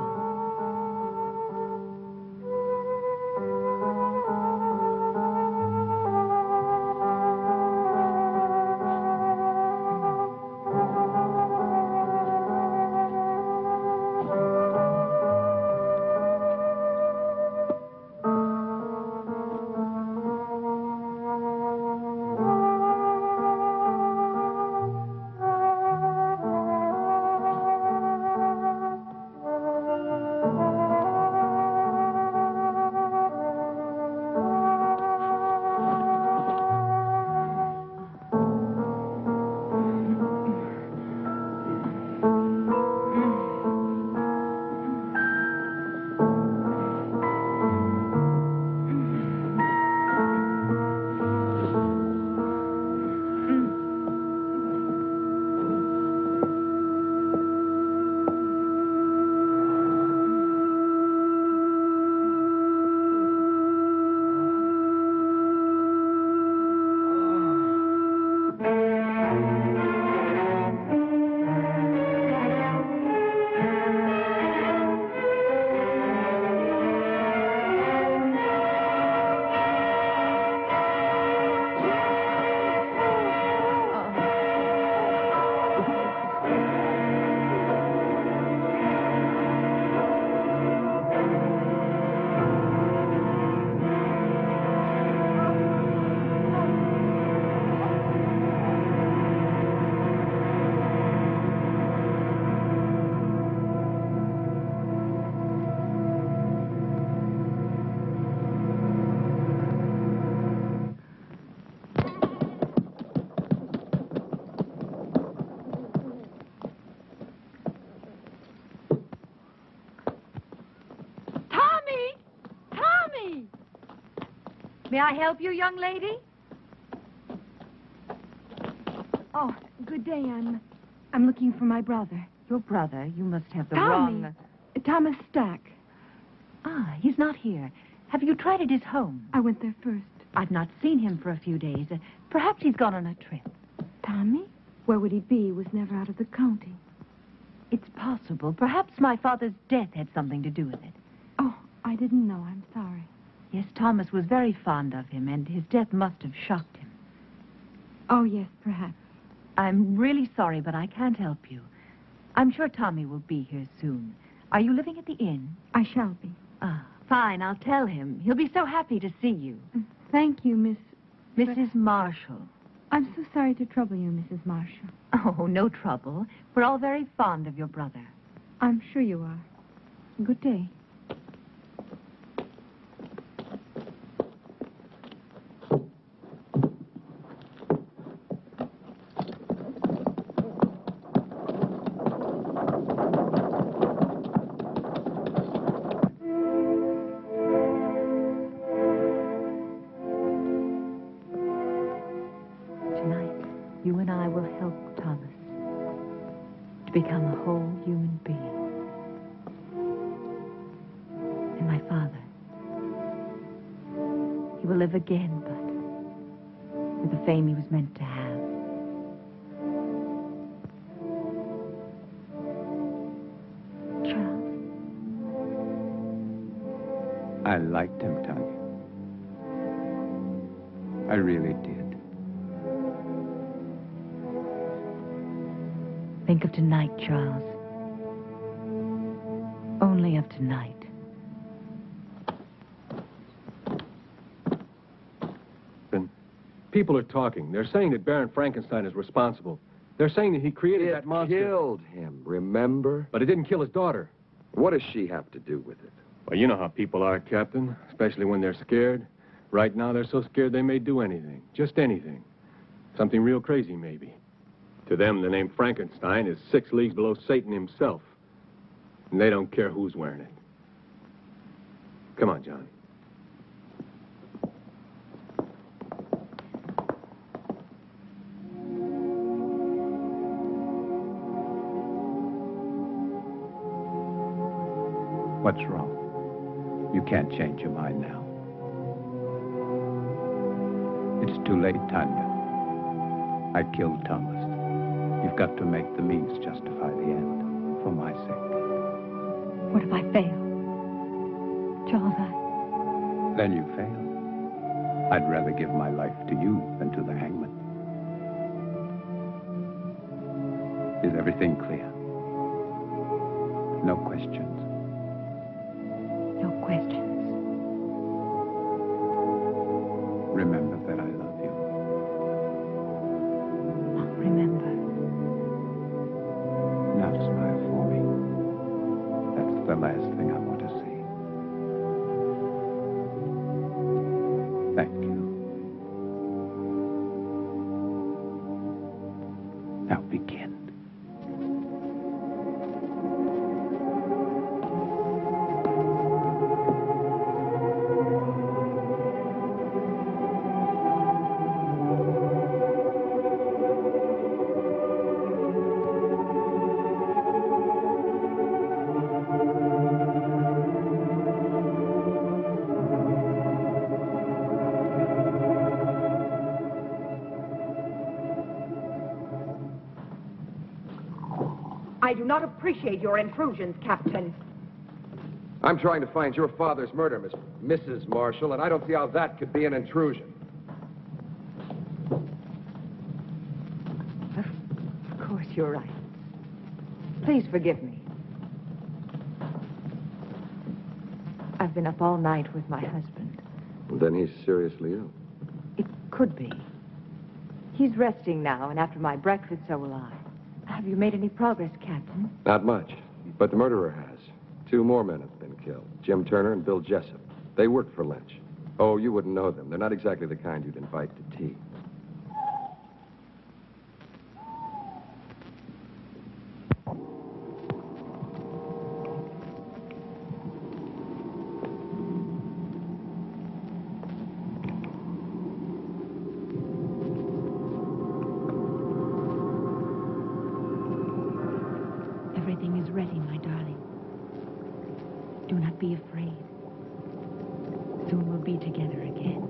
May I help you, young lady? Oh, good day. I'm looking for my brother. Your brother? You must have the Tommy. wrong... Thomas Stack. Ah, he's not here. Have you tried at his home? I went there first. I've not seen him for a few days. Perhaps he's gone on a trip. Tommy? Where would he be? He was never out of the county. It's possible. Perhaps my father's death had something to do with it. Oh, I didn't know. I'm sorry. Yes, Thomas was very fond of him, and his death must have shocked him. Oh, yes, perhaps. I'm really sorry, but I can't help you. I'm sure Tommy will be here soon. Are you living at the inn? I shall be. Ah, fine. I'll tell him. He'll be so happy to see you. Thank you, Mrs. Marshall. I'm so sorry to trouble you, Mrs. Marshall. Oh, no trouble. We're all very fond of your brother. I'm sure you are. Good day. You and I will help Thomas to become a whole human being. And my father, he will live again, but with the fame he was meant to have. Charles? I liked him, Tanya. I really did. Think of tonight, Charles. Only of tonight. People are talking. They're saying that Baron Frankenstein is responsible. They're saying that he created that monster. It killed him, remember? But it didn't kill his daughter. What does she have to do with it? Well, you know how people are, Captain, especially when they're scared. Right now, they're so scared they may do anything. Just anything. Something real crazy, maybe. To them, the name Frankenstein is 6 leagues below Satan himself. And they don't care who's wearing it. Come on, John. What's wrong? You can't change your mind now. It's too late, Tanya. I killed Thomas. You've got to make the means justify the end, for my sake. What if I fail? Charles, Then you fail. I'd rather give my life to you than to the hangman. Is everything clear? No questions? No questions. Remember that I love you. I'll remember. Now smile for me. That's the last thing I want to see. Thank you. Now begin. I do not appreciate your intrusions, Captain. I'm trying to find your father's murder, Mrs. Marshall, and I don't see how that could be an intrusion. Of course, you're right. Please forgive me. I've been up all night with my husband. Then he's seriously ill. It could be. He's resting now, and after my breakfast, so will I. Have you made any progress, Captain? Not much, but the murderer has. 2 more men have been killed, Jim Turner and Bill Jessup. They worked for Lynch. Oh, you wouldn't know them. They're not exactly the kind you'd invite to tea. Everything is ready, my darling. Do not be afraid. Soon we'll be together again.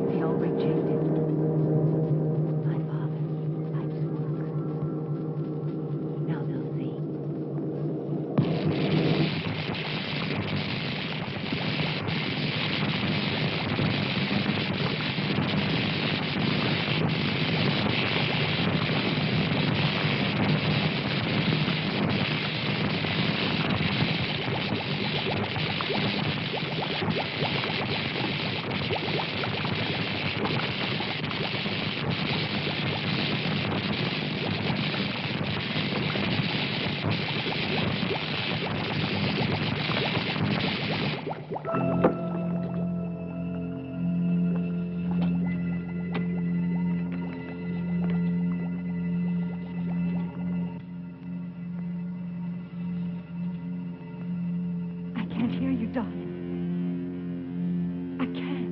They all rejected my father's life's work. Now they'll see. I can't hear you, darling. I can't.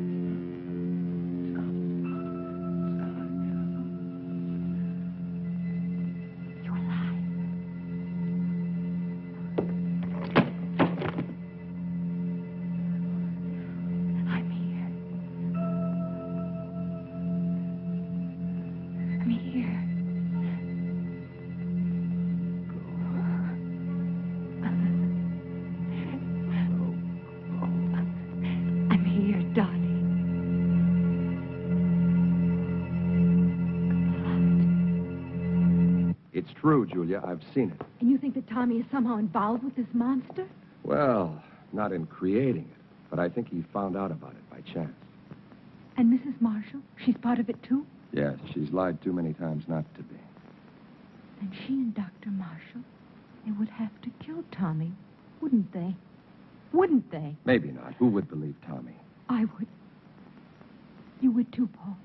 You're alive. I'm here. I'm here. I'm here, darling. It's true, Julia. I've seen it. And you think that Tommy is somehow involved with this monster? Well, not in creating it, but I think he found out about it by chance. And Mrs. Marshall? She's part of it, too? Yes, she's lied too many times not to be. Then she and Dr. Marshall, they would have to kill Tommy, wouldn't they? Wouldn't they? Maybe not. Who would believe Tommy? I would. You would, too, Paul.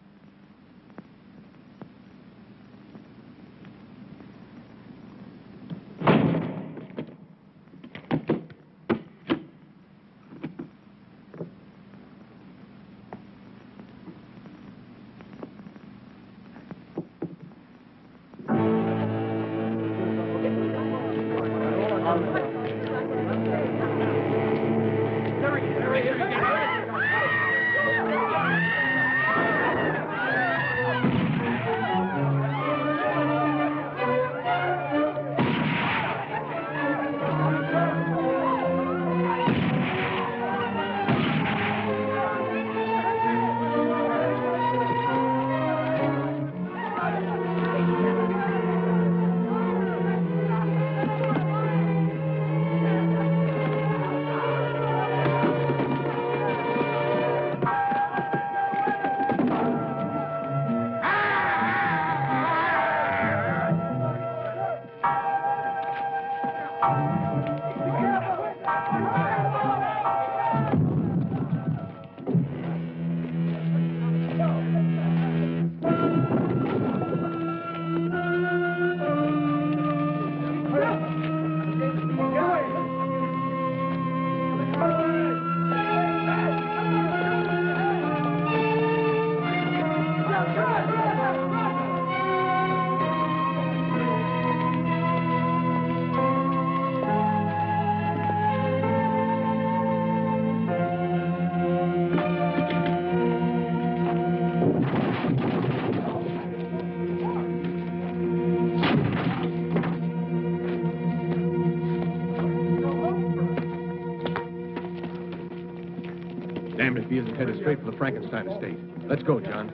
Damned if he isn't headed straight for the Frankenstein estate. Let's go, John.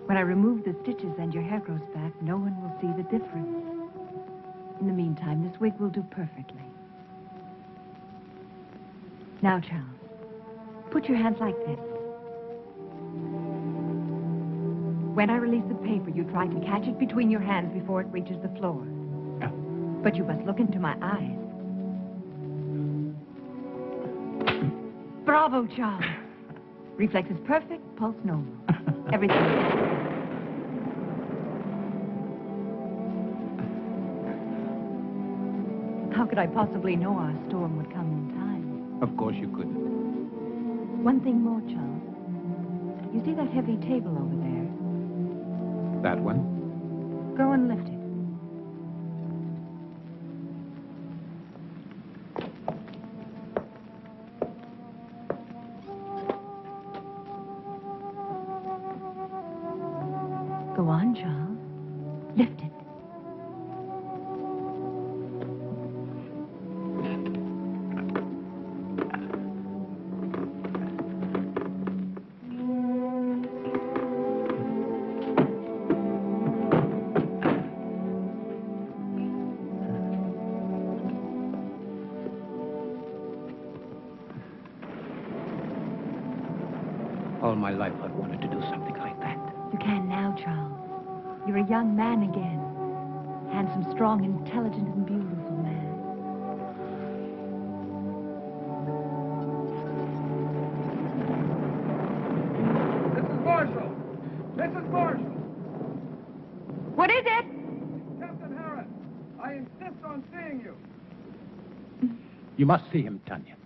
When I remove the stitches and your hair grows back, no one will see the difference. In the meantime, this wig will do perfectly. Now, Charles, put your hands like this. When I release the paper, you try to catch it between your hands before it reaches the floor. But you must look into my eyes. Bravo, Charles. Reflex is perfect, pulse normal. Everything. How could I possibly know our storm would come in time? Of course you couldn't. One thing more, Charles. You see that heavy table over there? That one? Go and lift it. Go on, Charles. Lift it. All my life I've wanted to do something like that. You can now, Charles. You're a young man again. Handsome, strong, intelligent, and beautiful man. Mrs. Marshall! Mrs. Marshall! What is it? Captain Harris, I insist on seeing you. You must see him, Tanya.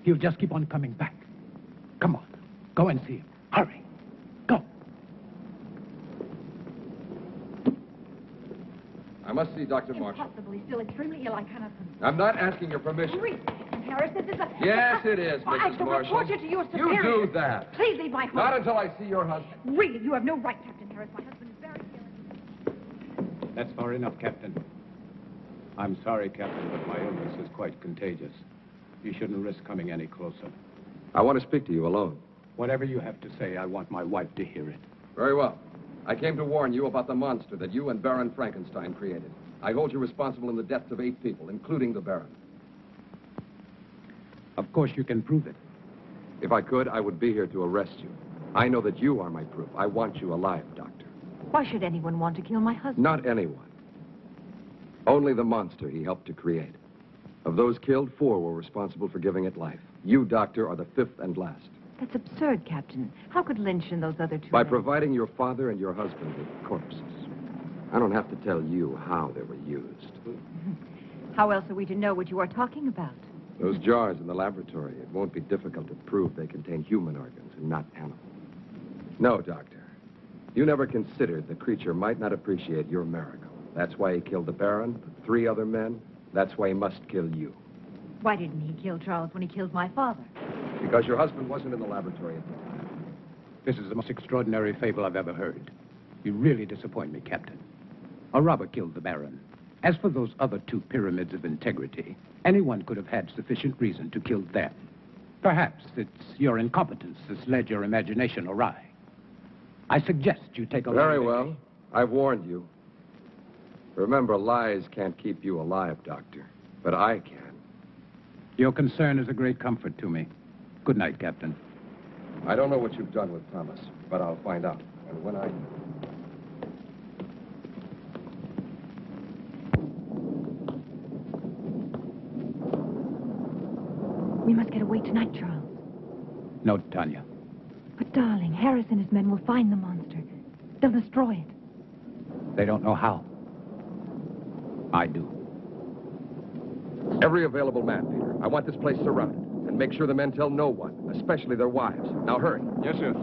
He'll just keep on coming back. Come on. Go and see him. Hurry. Go. I must see Dr. Marshall. Impossible. He's still extremely ill. I cannot. I'm not asking your permission. Really, Captain Harris, this is a... Yes, it is, I Mrs. shall Marshall. report you to your superior. You do that. Please leave my home. Not until I see your husband. Really, you have no right, Captain Harris. My husband is very ill. That's far enough, Captain. I'm sorry, Captain, but my illness is quite contagious. You shouldn't risk coming any closer. I want to speak to you alone. Whatever you have to say, I want my wife to hear it. Very well. I came to warn you about the monster that you and Baron Frankenstein created. I hold you responsible in the deaths of 8 people, including the Baron. Of course, you can prove it. If I could, I would be here to arrest you. I know that you are my proof. I want you alive, Doctor. Why should anyone want to kill my husband? Not anyone. Only the monster he helped to create. Of those killed, 4 were responsible for giving it life. You, Doctor, are the 5th and last. That's absurd, Captain. How could Lynch and those other 2 By men... providing your father and your husband with corpses. I don't have to tell you how they were used. How else are we to know what you are talking about? Those jars in the laboratory, it won't be difficult to prove they contain human organs and not animal. No, Doctor. You never considered the creature might not appreciate your miracle. That's why he killed the Baron, the 3 other men, That's why he must kill you. Why didn't he kill Charles when he killed my father? Because your husband wasn't in the laboratory at the time. This is the most extraordinary fable I've ever heard. You really disappoint me, Captain. A robber killed the Baron. As for those other 2 pyramids of integrity, anyone could have had sufficient reason to kill them. Perhaps it's your incompetence that's led your imagination awry. I suggest you take a look. Very well. I've warned you. Remember, lies can't keep you alive, Doctor. But I can. Your concern is a great comfort to me. Good night, Captain. I don't know what you've done with Thomas, but I'll find out. And when I... We must get away tonight, Charles. No, Tanya. But, darling, Harris and his men will find the monster. They'll destroy it. They don't know how. I do. Every available man, Peter. I want this place surrounded. And make sure the men tell no one, especially their wives. Now, hurry. Yes, sir.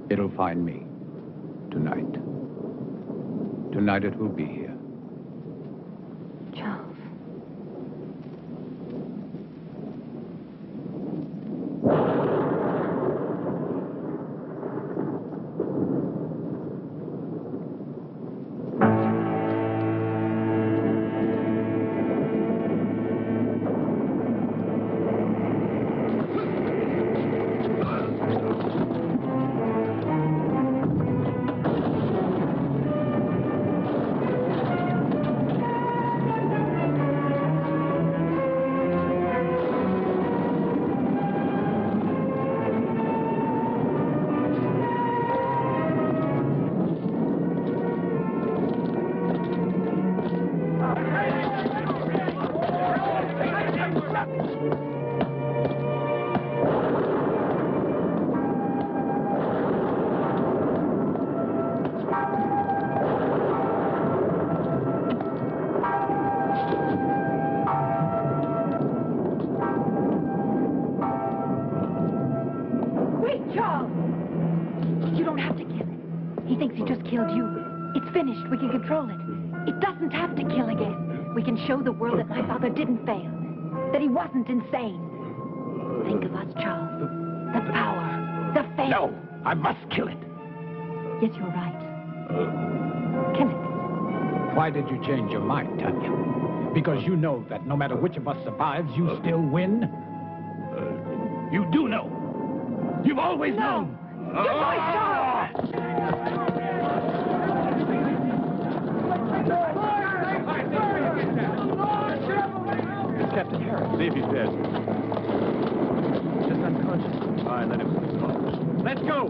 It'll find me. Tonight. Tonight it will be here. Charles. We can control it. It doesn't have to kill again. We can show the world that my father didn't fail, that he wasn't insane. Think of us, Charles. The power, the fame. No, I must kill it. Yes, you're right. Kill it. Why did you change your mind, Tanya? Because you know that no matter which of us survives, you still win? You do know. You've always known. Good boy, Charles! It's Captain Harris. See if he's dead. Just unconscious. All right, let him close. Let's go!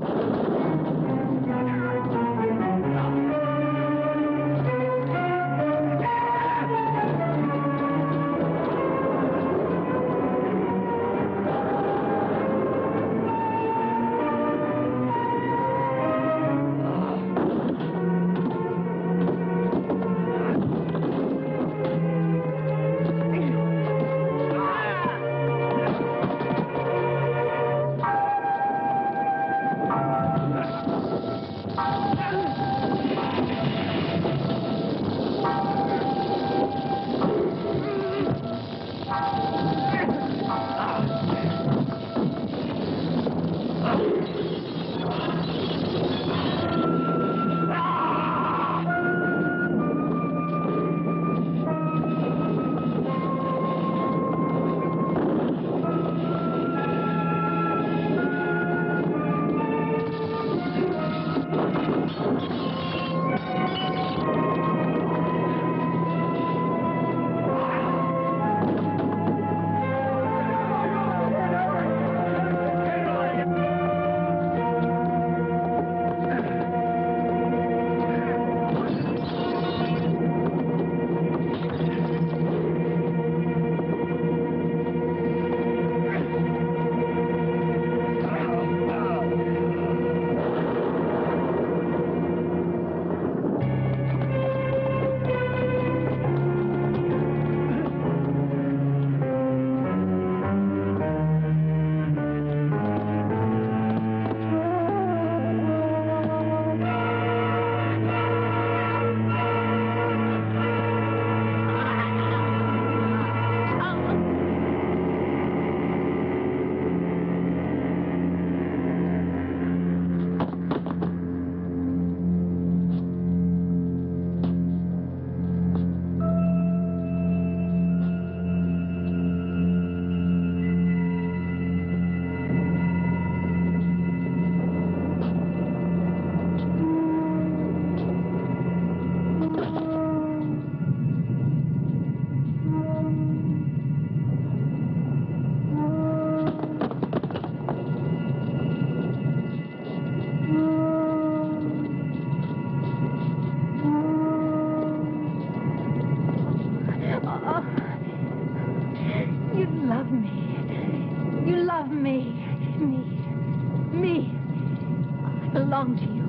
belong to you.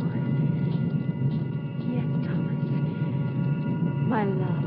Yes, Thomas. My love.